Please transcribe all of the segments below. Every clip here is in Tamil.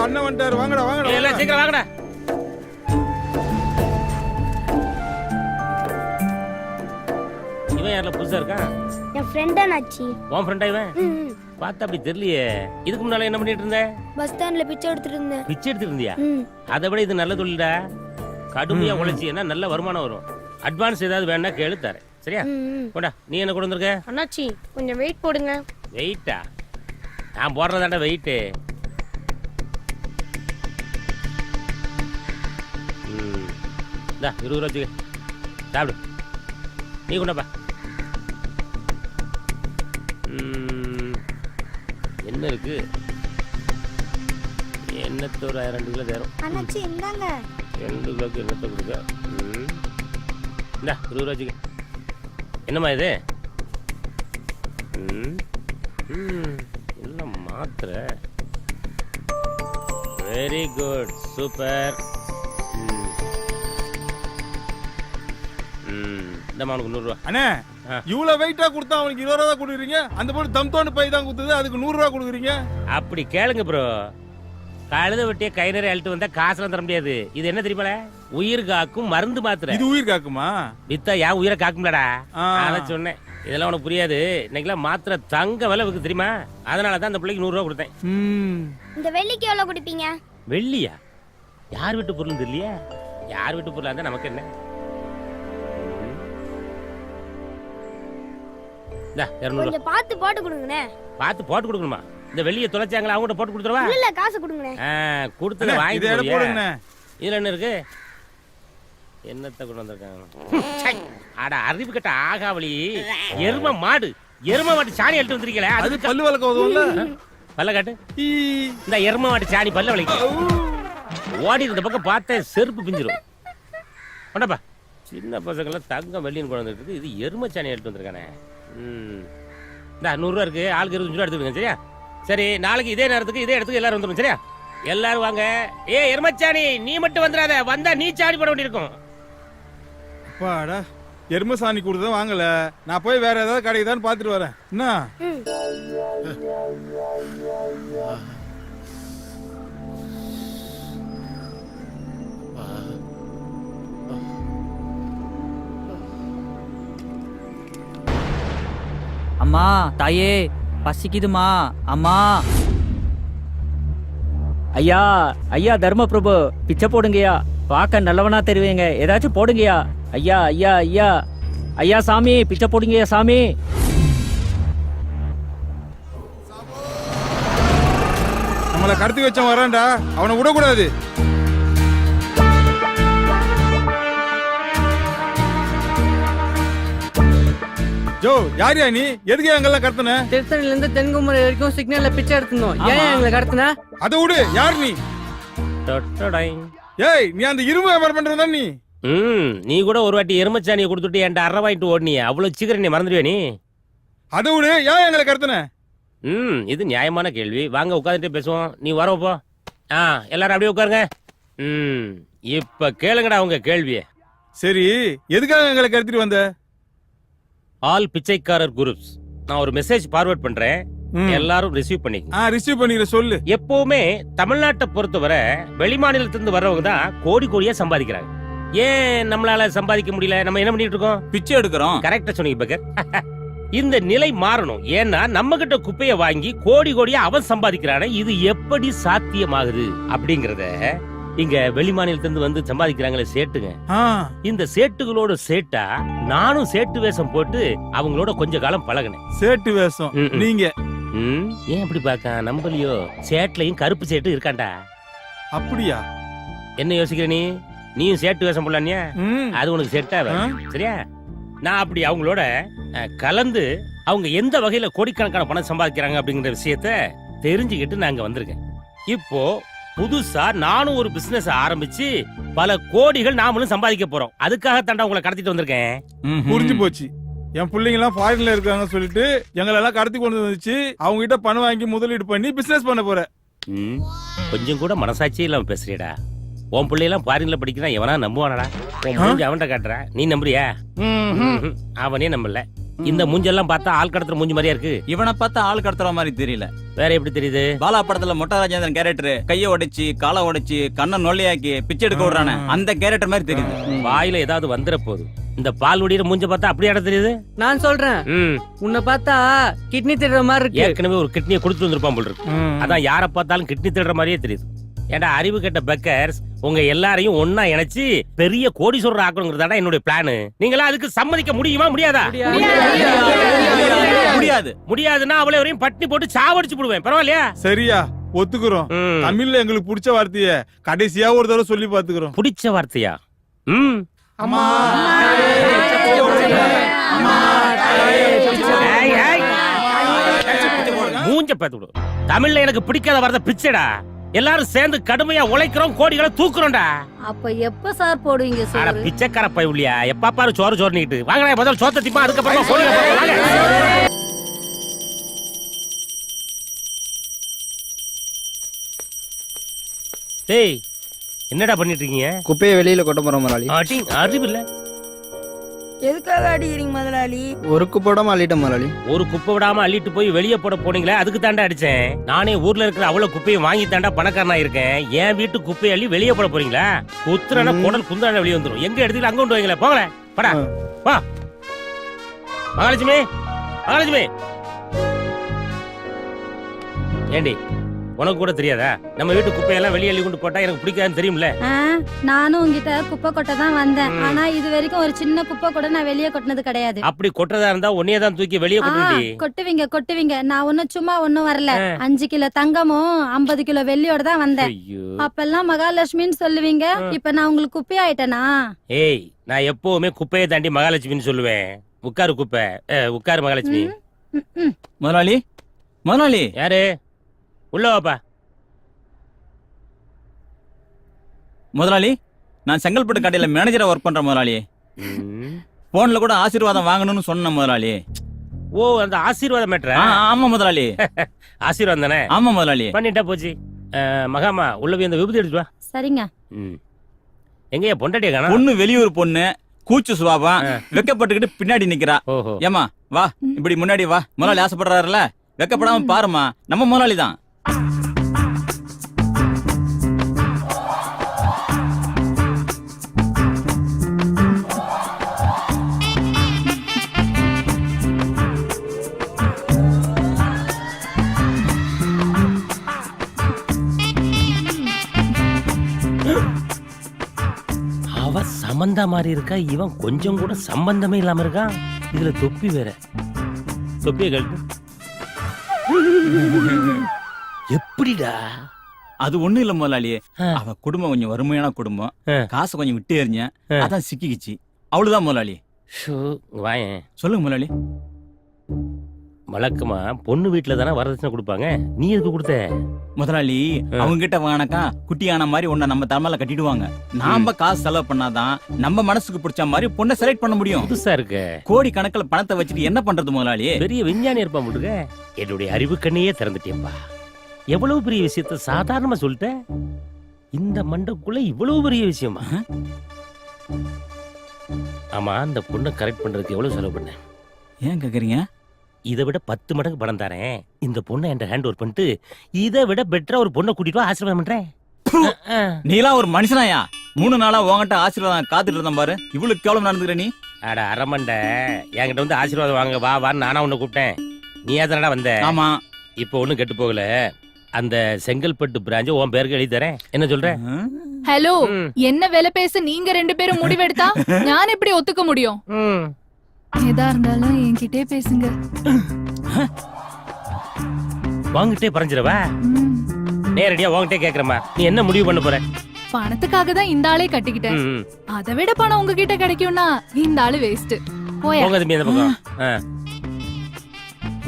அண்ணன் வந்துட்டாரு. வாங்கடா வாங்கடா. எல்லாம் சீக்கிரம் வாங்கடா. இவன் யாரில் புதுசா இருக்கான்? என் ஃப்ரெண்டா நாச்சி. உன் ஃப்ரெண்டா இவன்? பார்த்தா அப்படி தெரியலையே. இதுக்கு முன்னால என்ன பண்ணிட்டு இருந்த? பஸ் ஸ்டாண்ட்ல பிச்சை எடுத்துட்டு இருந்தேன். பிச்சை எடுத்துட்டு இருந்தியா? அதை விட இது நல்ல தொழில்டா. கடுமையா உழைச்சின்னா நல்ல வருமானம் வரும். அட்வான்ஸ் ஏதாவது வேணா கேளு தரேன். சரியா? போடா. நீ என்ன கொண்டு வந்திருக்க? அண்ணாச்சி கொஞ்சம் வெயிட் போடுங்க. வெயிட்டா? நான் போடுறதாண்டா வெயிட்டு. இந்தா 20 ரூபா வச்சுக்க. சாப்பிடு. நீ கொண்டப்பா. என்ன இருக்கு? எண்ணத்தை ஒரு 2 கிலோ தேரும். அண்ணாச்சி இந்தாங்க. 2 கிலோக்கு எண்ணத்தை கொடுக்க. இந்தா 20 ரூபா வச்சுக்க. என்னம்மா இது? எல்லாம் மாத்திரை. Very good, super. இந்த அவனுக்கு 100 ரூபா. அண்ணே இவ்வளவு வெயிட்டா கொடுத்தா அவனுக்கு 20 ரூபா தான் கொடுக்குறீங்க. அந்த போல தம்தோண்டு பை தான் கொடுத்தது, அதுக்கு 100 ரூபா கொடுக்குறீங்க. அப்படி கேளுங்க ப்ரோ. கழுத வெட்டிய கை நிறைய அழுட்டு வந்தா காசுலாம் தர முடியாது. இது என்ன தெரியுமா? உயிர் காக்கும் மருந்து மாத்திரை. இது உயிர் காக்குமா? வித்தா ஏன் உயிரை காக்கும்லடா? அதான் சொன்னேன். இதெல்லாம் உனக்கு புரியாது. இன்னைக்கெல்லாம் மாத்திரை தங்க விலை விற்கு தெரியுமா? அதனால தான் அந்த பிள்ளைக்கு 100 ரூபா கொடுத்தேன். இந்த வெள்ளிக்கு எவ்வளவு கொடுப்பீங்க? வெள்ளியா? யார் வீட்டு பொருள் தெரியலையா? யார் வீட்டு பொருளா இருந்தா நமக்கு என்ன? இந்தா 200 கொஞ்சம் பார்த்து போட்டு கொடுங்கண்ணே. பார்த்து போட்டு கொடுக்கணுமா? இந்த வெள்ளியை தொலைச்சாங்களா? அவங்க போட்டு கொடுத்துருவா? இல்ல காசு கொடுங்கண்ணே. கொடுத்தத வாங்கி போடுங்கண்ணே. இதுல என்ன இருக்கு? என்னத்தை கொண்டு வந்திருக்காங்க? அட அறிவு கட்ட ஆகாவளி. எரும மாடு சாணி அழுட்டு வந்திருக்கல. அது பல்லு வளர்க்க உதவும்ல. பல்ல காட்டு. இந்த எரும மாட்டு சாணி பல்ல வலிக்கு. ஓடி இந்த பக்கம் பார்த்தேன் செருப்பு பிஞ்சிரும். கொண்டப்பா. சின்ன பசங்களாம் தங்கம் வெள்ளின்னு கொண்டு வந்துருக்கு. இது எரும சாணி அழுட்டு வந்திருக்கானே. இந்த 100 ரூபா இருக்கு. ஆளுக்கு 25 ரூபா எடுத்துக்கோங்க. சரியா? சரி, நாளைக்கு இதே நேரத்துக்கு இதே இடத்துக்கு எல்லாரும் வந்துடும். சரியா? எல்லாரும் வாங்க. எருமச்சாணி நீ மட்டும் வந்துடாத. வந்தா நீ சாணி போட வேண்டியிருக்கும். அப்பாடா, எரும சாணி கொடுத்தா வாங்கல. நான் போய் வேற ஏதாவது கடைக்கு தான் பாத்துட்டு வரேன். என்ன? அம்மா, தாயே, பசிக்குதுமா. அம்மா. ஐயா ஐயா தர்மபிரபு, பிச்சை போடுங்கய்யா. பார்க்க நல்லவனா தெரிவிங்க, ஏதாச்சும் போடுங்கய்யா. ஐயா ஐயா ஐயா ஐயா சாமி, பிச்சை போடுங்கய்யா சாமி. நம்மளை கடத்தி வச்சவன் வரான்டா, அவனை விடக்கூடாது. ஜோ, யாரியா நீ? எதுக்கு எங்கெல்லாம் கடத்தின? திருத்தணில இருந்து தென்குமரி வரைக்கும் சிக்னல்ல பிச்சை எடுத்துனோம். ஏன் எங்களை கடத்தின? அதை விடு. யார் நீ? ஏய், நீ அந்த இரும்பு வியாபாரம் பண்றதா நீ? நீ கூட ஒரு வாட்டி எருமச்சாணியை கொடுத்துட்டு என்கிட்ட 1/2 வாங்கிட்டு ஓடுனியே. அவ்வளவு சீக்கிரம் நீ மறந்துடுவே நீ? அதை விடு. ஏன் எங்களை கடத்தின? இது நியாயமான கேள்வி. வாங்க உட்காந்துட்டே பேசுவோம். நீ வரப்போ. எல்லாரும் அப்படியே உட்காருங்க. இப்ப கேளுங்கடா உங்க கேள்விய. சரி, எதுக்காக எங்களை கடத்திட்டு வந்த? ஆல் பிச்சைக்காரர் குரூப்ஸ். நான் ஒரு மெசேஜ் ஃபார்வர்ட் பண்றேன். எல்லாரும் ரிசீவ் பண்ணிக்கங்க. ரிசீவ் பண்ணிக்கிற சொல்லு. எப்பவுமே தமிழ்நாட்டை பொறுத்தவரை வெளி மாநிலத்திலிருந்து வர்றவங்க தான் கோடி கோடியா சம்பாதிக்கிறாங்க. ஏன் நம்மளால சம்பாதிக்க முடியல? நம்ம என்ன பண்ணிட்டு இருக்கோம்? பிச்சை எடுக்கிறோம். கரெக்டா சொன்னீங்க பக்கர். இந்த நிலை மாறணும். ஏன்னா நம்ம கிட்ட குப்பையை வாங்கி கோடி கோடியா அவன் சம்பாதிக்கிறான. இது எப்படி சாத்தியமாகுது அப்படிங்கறத இங்க வெளி மாநிலத்திலிருந்து வந்து சம்பாதிக்கிறாங்களே சேட்டுங்க. இந்த சேட்டுகளோட சேட்டா நானும் சேட்டு வேஷம் போட்டு அவங்களோட கொஞ்ச காலம் பழகினேன். சேட்டு வேஷம் நீங்க? ஏன் அப்படி பாக்க நம்பலையோ? சேட்லயும் கருப்பு சேட்டு இருக்காண்டா. அப்படியா? என்ன யோசிக்கிற நீ? நீயும் சேட்டு வேஷம் போடலானியா? அது உனக்கு செட்டா? சரியா? நான் அப்படி அவங்களோட கலந்து அவங்க எந்த வகையில கோடிக்கணக்கான பணம் சம்பாதிக்கிறாங்க அப்படிங்கிற விஷயத்த தெரிஞ்சுக்கிட்டு நாங்க வந்திருக்கேன். இப்போ புதுசா நானும் ஒரு பிசினஸ் ஆரம்பிச்சு பல கோடிகள் நாமளும் சம்பாதிக்க போறோம். அதுக்காக தாண்டா உங்களை கடத்திட்டு வந்திருக்கேன். புரிஞ்சு போச்சு. என் பிள்ளைங்க எல்லாம் ஃபாரின்ல இருக்காங்க சொல்லிட்டு எங்களை எல்லாம் கடத்தி கொண்டு வந்துச்சு. அவங்க கிட்ட பணம் வாங்கி முதலீடு பண்ணி பிசினஸ் பண்ண போற. கொஞ்சம் கூட மனசாட்சியே இல்லாம பேசுறியடா. உன் பிள்ளையெல்லாம் ஃபாரின்ல படிக்கிறான். எவனா நம்புவானடா? உன் அவன்கிட்ட காட்டுற. நீ நம்புறியா? அவனே நம்பல. இந்த மூஞ்செல்லாம் பார்த்தா ஆள் கடத்துற மூஞ்சி மாதிரியா இருக்கு. இவனை பார்த்தா ஆள் கடத்துற மாதிரி தெரியல. வேற எப்படி தெரியுது? பாலா படத்துல மொட்டை ராஜேந்திரன் கேரக்டர் கைய உடைச்சு காலை உடைச்சு கண்ணை நொல்லையாக்கி பிச்சை எடுக்க விடுறானே அந்த கேரக்டர் மாதிரி தெரியுது. வாயில ஏதாவது வந்துற போகுது. இந்த பால் ஒடிகிற மூஞ்ச பார்த்தா அப்படியே இடம் தெரியுது. நான் சொல்றேன், உன்னை பார்த்தா கிட்னி திடுற மாதிரி இருக்கு. ஏற்கனவே ஒரு கிட்னியை கொடுத்து வந்திருப்பான் போல் இருக்கு. அதான் யாரை பார்த்தாலும் கிட்னி திடுற மாதிரியே தெரியுது. ஏன்டா அறிவு கெட்ட பெக்கர்ஸ், உங்க எல்லாரையும் ஒன்னா இணைச்சு பெரிய கோடீஸ்வரர் ஆக்கணுங்கிறதாடா என்னுடைய பிளான். நீங்களா அதுக்கு சம்மதிக்க முடியுமா முடியாதா? முடியாது. முடியாதுன்னா அவளை வரையும் பட்டினி போட்டு சாவடிச்சு போடுவேன். பரவாயில்லையா? சரியா ஒத்துக்குறோம். தமிழ்ல எங்களுக்கு பிடிச்ச வார்த்தைய கடைசியா ஒரு தடவை சொல்லி பாத்துக்கிறோம். பிடிச்ச வார்த்தையா? மூஞ்ச பார்த்து விடு. தமிழ்ல எனக்கு பிடிக்காத வார்த்தை பிச்சைடா. எல்லாரும் சேர்ந்து கடுமையா உழைக்கிறோம், கோடிகளை தூக்குறோம்டா. அப்ப எப்ப சார் போடுவீங்க அட சார்? பிச்சைக்கார பையலியா, எப்ப பாரு சோறு சோறு நீட்டு வாங்கடா. முதல்ல சோத்த திப்பா, அதுக்கப்புறமா கோடிகளை போடுங்க, வாங்க. டேய் என்னடா பண்ணிட்டு இருக்கீங்க? குப்பையை வெளியில கொட்ட போறோம் முதலாளி. அறிவு இல்ல. எதுக்காக அடிக்கிறீங்க முதலாளி? ஒரு குப்பையோட அள்ளிட்டோம் முதலாளி. ஒரு குப்பை விடாம அள்ளிட்டு போய் வெளியே போட போனீங்களே, அதுக்கு தாண்டா அடிச்சேன். நானே ஊர்ல இருக்கிற அவ்வளவு குப்பையை வாங்கி தாண்டா பணக்காரனா இருக்கேன். என் வீட்டு குப்பையை அள்ளி வெளியே போட போறீங்களா? குத்துறனா குடல் குந்தாண்ட வெளியே வந்துரும். எங்க எடுத்துட்டு அங்க கொண்டு வைங்களேன். போங்களேன், படா வா. மகாலட்சுமி, மகாலட்சுமி. ஏண்டி உனக்கு கூட தெரியாதா? நம்ம வீட்டு குப்பையெல்லாம் வெளியே அள்ளி கொண்டு போட்டா எனக்கு பிடிக்காதுன்னு தெரியும்ல. நானும் உங்ககிட்ட குப்பை கொட்ட தான் வந்தேன். ஆனா இது வரைக்கும் ஒரு சின்ன குப்பை கூட நான் வெளியே கொட்டினது கிடையாது. அப்படி கொட்டதா இருந்தா உன்னையே தான் தூக்கி வெளியே கொட்டுடி. கொட்டுவீங்க கொட்டுவீங்க. நான் ஒன்னும் சும்மா ஒன்னும் வரல. 5 கிலோ தங்கமும் 50 கிலோ வெள்ளியோட தான் வந்தேன். அப்பெல்லாம் மகாலட்சுமின்னு சொல்லுவீங்க. இப்ப நான் உங்களுக்கு குப்பை ஆயிட்டேனா? ஏய், நான் எப்பவுமே குப்பையை தாண்டி மகாலட்சுமின்னு சொல்லுவேன். உட்காரு குப்பை, உட்காரு மகாலட்சுமி. முதலாளி, முதலாளி. யாரு? உள்ள வாப்பா. முதலாளி, நான் செங்கல்பட்டு கடையில மேனேஜரா ஒர்க் பண்றேன் முதலாளி. போன்ல கூட ஆசீர்வாதம் வாங்கணும்னு சொன்னேன் முதலாளி. ஓ, அந்த ஆசீர்வாதம் மேட்டரா? ஆமா முதலாளி. ஆசீர்வாதம் தானே? ஆமா முதலாளி. பண்ணிட்டா போச்சு. மகாமா உள்ள போய் அந்த விபூதி எடுத்து வா. சரிங்க. எங்கயா பொண்டாட்டிய காணோம்? பொண்ணு வெளியூர் பொண்ணு, கூச்சு சுபாவம், வெக்கப்பட்டுக்கிட்டு பின்னாடி நிக்கிறா. ஏமா வா, இப்படி முன்னாடி வா. முதலாளி ஆசைப்படுறாருல, வெக்கப்படாம பாருமா, நம்ம முதலாளி தான். அவ சம்பந்தா மாதிரி இருக்கா, இவன் கொஞ்சம் கூட சம்பந்தமே இல்லாம இருக்கான். இதுல தொப்பி வேற. தொப்பிய கழட்டு. எப்படிடா? அது ஒண்ணு இல்ல முதலாளி, அவ குடும்பம் கொஞ்சம் வறுமையான குடும்பம், காசு கொஞ்சம் விட்டு எறிஞ்ச, அதான் சிக்கிக்கிச்சு. அவ்வளவுதான் முதலாளி. வாயேன். சொல்லுங்க முதலாளி. வழக்கமா பொண்ணு வீட்டுல தானே வரதட்சணை கொடுப்பாங்க, நீ எதுக்கு கொடுத்த? முதலாளி, அவங்க கிட்ட வாங்கினாக்கா குட்டியான மாதிரி உன்னை நம்ம தலைமையில கட்டிடுவாங்க. நாம காசு செலவு பண்ணாதான் நம்ம மனசுக்கு பிடிச்ச மாதிரி பொண்ணை செலக்ட் பண்ண முடியும். புதுசா இருக்கு. கோடி கணக்குல பணத்தை வச்சுட்டு என்ன பண்றது முதலாளி? பெரிய விஞ்ஞானி இருப்பான் முடுங்க. என்னுடைய அறிவு கண்ணையே திறந்துட்டேன்பா. எவ்வளவு பெரிய விஷயத்த சாதாரணமா சொல்லிட்ட. இந்த மண்டக்குள்ள இவ்வளவு பெரிய விஷயமா? ஆமா, அந்த பொண்ணை கரெக்ட் பண்றதுக்கு எவ்வளவு செலவு பண்ண? ஏன் கேக்குறீங்க? இதை விட 10 மடங்கு பணம் தரேன். இந்த பொண்ணை என்கிட்ட ஹேண்ட் ஓவர் பண்ணிட்டு இதை விட பெட்டரா ஒரு பொண்ணை கூட்டிட்டு வா, ஆசீர்வாதம் பண்றேன். நீலாம் ஒரு மனுஷனாயா? 3 நாளா உங்ககிட்ட ஆசீர்வாதம் காத்துட்டு இருந்தேன் பாரு. இவ்வளவு கேவலம் நடந்துக்கிற நீ? அட அரமண்ட, என்கிட்ட வந்து ஆசீர்வாதம் வாங்க வா வான்னு நானா உன்னை கூப்பிட்டேன். நீ ஏதானடா வந்த? ஆமா. இப்போ ஒண்ணும் கெட்டு போகல. அந்த செங்கல்பட்டு பிரான்ச் உன் பேருக்கு எழுதி தரேன். என்ன சொல்ற? ஹலோ, என்ன வேலை பேச நீங்க 2 பேரும் முடிவெடுத்தா நான் எப்படி ஒத்துக்க முடியும்? எதா இருந்தாலும் என்கிட்டே பேசுங்க. வாங்கிட்டே பறஞ்சிரவா? நேரடியா வாங்கிட்டே கேக்குறமா. நீ என்ன முடிவு பண்ண போற? பணத்துக்காக தான் இந்த ஆளே கட்டிக்கிட்டேன். அதை விட பணம் உங்ககிட்ட கிடைக்கும்னா இந்த ஆளு வேஸ்ட். போயா. போங்க தம்பி அந்த பக்கம்.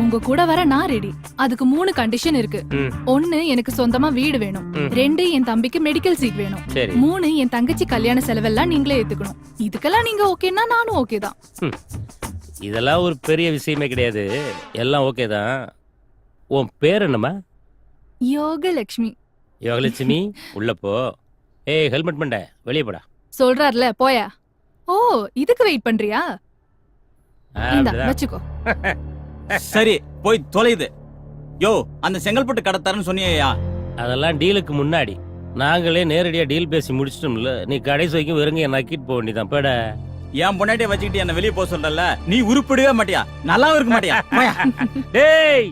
உங்க கூட வர நான் ரெடி. அதுக்கு 3 கண்டிஷன் இருக்கு. 1, எனக்கு சொந்தமா வீடு வேணும். 2, என் தம்பிக்கு மெடிக்கல் சீட் வேணும். 3, என் தங்கச்சி கல்யாண செலவெல்லாம் நீங்களே ஏத்துக்கணும். இதுக்கெல்லாம் நீங்க ஓகேன்னா நானும் ஓகே தான். இதெல்லாம் ஒரு பெரிய விஷயமே கிடையாது. எல்லாம் ஓகே தான். உன் பேர் என்னம்மா? யோகலட்சுமி. யோகலட்சுமி, உள்ள போ. ஏய், ஹெல்மெட் பண்ண வெளியே போடா. சொல்றாருல, போயா. ஓ, இதுக்கு வெயிட் பண்றியா? இந்தா அப்படிதான். வச்சுக்கோ. சரி போய் தொலையுது. யோ அந்த செங்கல்பட்டு கடத்தாருன்னு சொன்னியா? அதெல்லாம் டீலுக்கு முன்னாடி நாங்களே நேரடியா டீல் பேசி முடிச்சிட்டோம்ல. நீ கடைசி வரைக்கும் வெறுங்க நக்கிட்டு போக வேண்டியதான். பேட என் பொண்டாட்டிய வச்சுக்கிட்டு என்ன வெளியே போக சொல்றல, நீ உருப்படவே மாட்டியா, நல்லாவும் இருக்க மாட்டியா. போயா. டேய்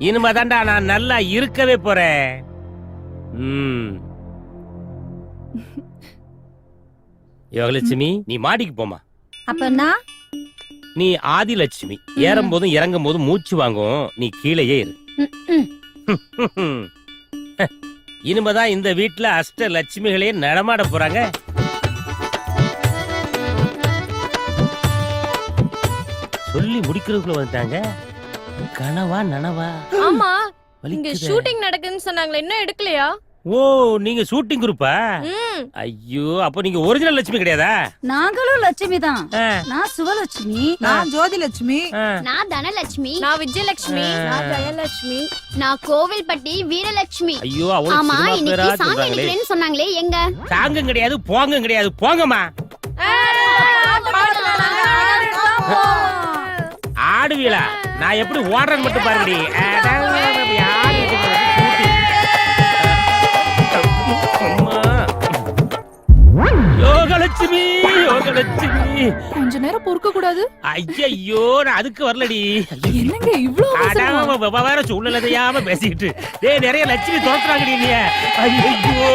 இனிமே தாண்டா நான் நல்லா இருக்கவே போறேன். யோகலட்சுமி நீ மாடிக்கு போமா. அப்பனா நீ ஆதிலட்சுமி. ஏறும் போதும் இறங்கும் போதும் மூச்சு வாங்கும். நீ கீழேயே இரு. இனிமேதான் இந்த வீட்டுல அஷ்ட லட்சுமிகளே நடமாட போறாங்க. சொல்லி முடிக்கிறதுக்குள்ள வந்துட்டாங்க. கனவா நனவா? ஆமா இங்க வலிக்குதே. ஷூட்டிங் நடக்குதுன்னு சொன்னாங்களே, இன்னும் எடுக்கலையா? ஓ நீங்க ஷூட்டிங் குரூப்பா? ம். ஐயோ அப்ப நீங்க ஒரிஜினல் லட்சுமி கிடையாதா? நாங்களும் லட்சுமி தான். ஆ, நான் சுவலட்சுமி. நான் ஜோதிலட்சுமி. ஆ. நான் தனலட்சுமி. நான் விஜயலட்சுமி. நான் ஜெயலட்சுமி. நான் கோவில்பட்டி வீரலட்சுமி. ஐயோ அவ்வளவு ஆமா சினிமா பேரா இன்னைக்கு சாமி சொல்றாங்களே. எடுக்கிறேன்னு சொன்னாங்களே, எங்க? சாங்கும் கிடையாது போங்கும் கிடையாது. போங்கம்மா. ஆடுவீளா? நான் எப்படி ஓடுறேன்னு மட்டும் பாருங்கடி. யோகலட்சுமி யோகலட்சுமி. கொஞ்ச நேரம் பொறுக்க கூடாது? ஐயோ நான் அதுக்கு வரலடி. என்னங்க இவ்ளோ அவசரமா? வேற சூழ்நிலையாம பேசிக்கிட்டு டேய் நிறைய லட்சுமி தோத்துறாங்கடி நீ. ஐயோ